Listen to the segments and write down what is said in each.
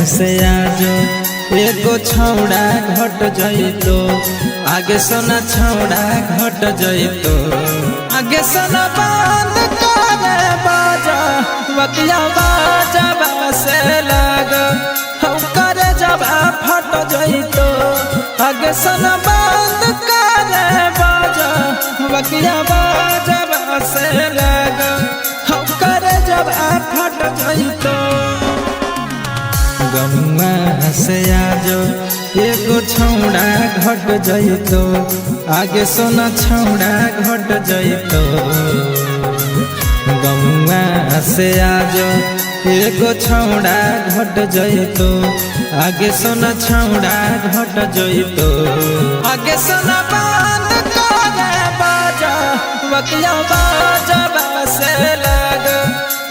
से आज एगो छौड़ा घट जइतो आगे सोना छौड़ा घट जइतो आगे सोना बंद करे बाजा बतिया बाजा से लग हम करे जब फट जइतो आगे सोना बंद करे बाजा बतिया बाजा से लग हम करे जब फट जइतो गमुआ से आज एगो छौड़ा घट जइतो आगे सोना छौड़ा घट जइतो गमुआ से आज एगो छौड़ा घट जइतो आगे सोना छौड़ा घट जइतो आगे सोना बंद करे बाजा बतिया बाजा से लग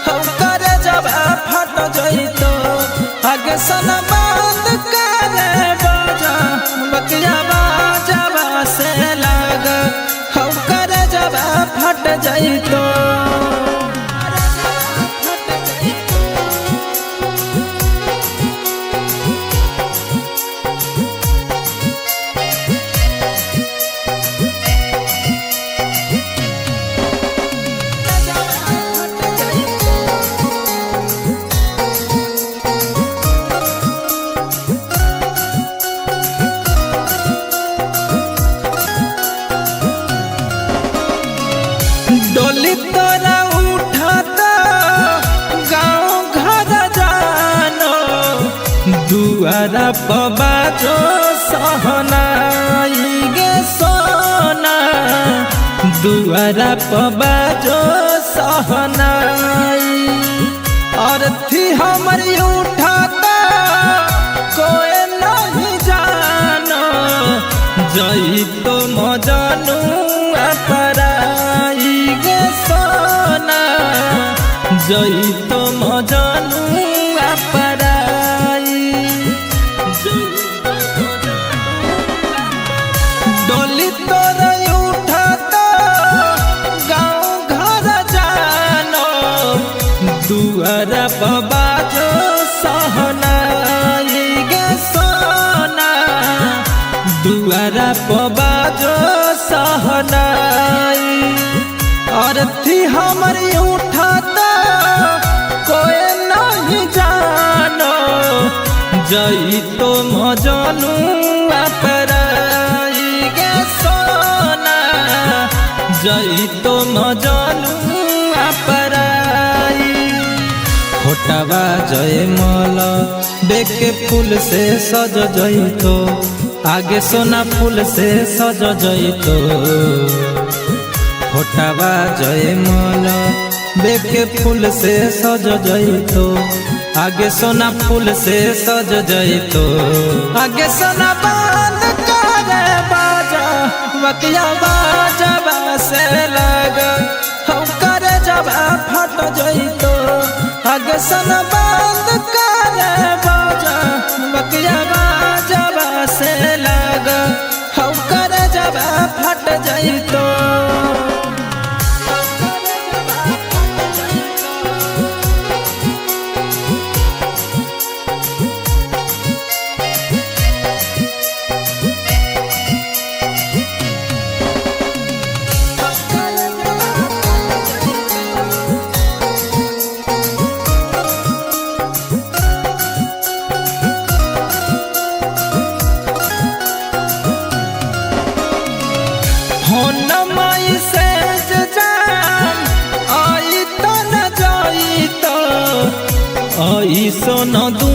हम करे जब फट जइतो आगे सोना बंद करे बाजा बतिया बाजा से लग हम करे जब फट जइतो डोली तोरा उठाता गाँव घर जानो दुआरा पबा जो सहनाई गे सोना दुआरा पबा जो सहनाई और थी हमारी उठाता कोई नहीं जानो जई तो मजानू अपराई गे सोना जई तो मजानू अपराई डोली तोरा उठाता गाँव घर जानो दुआरा पबा जो सहनाई गे सोना दुआरा पबा जो सहनाई और थी हमारी उठाता कोई नहीं जानो जई तो मजानू अपराई गे सोना जई तो मजानू अपराई फोटवा जय मल देखे फूल से सज जइतो आगे सोना फूल से सज जइतो फोटवा जय मल देखे फूल से सज जइतो आगे सोना फूल से सज जइतो आगे सोना बंद करे बाजा बतिया बाजा से लग हम करे जब फट जइतो आगे सोना बंद करे बाजा बतिया बाजा से लग हम करे जब फट जइतो आई सोना दू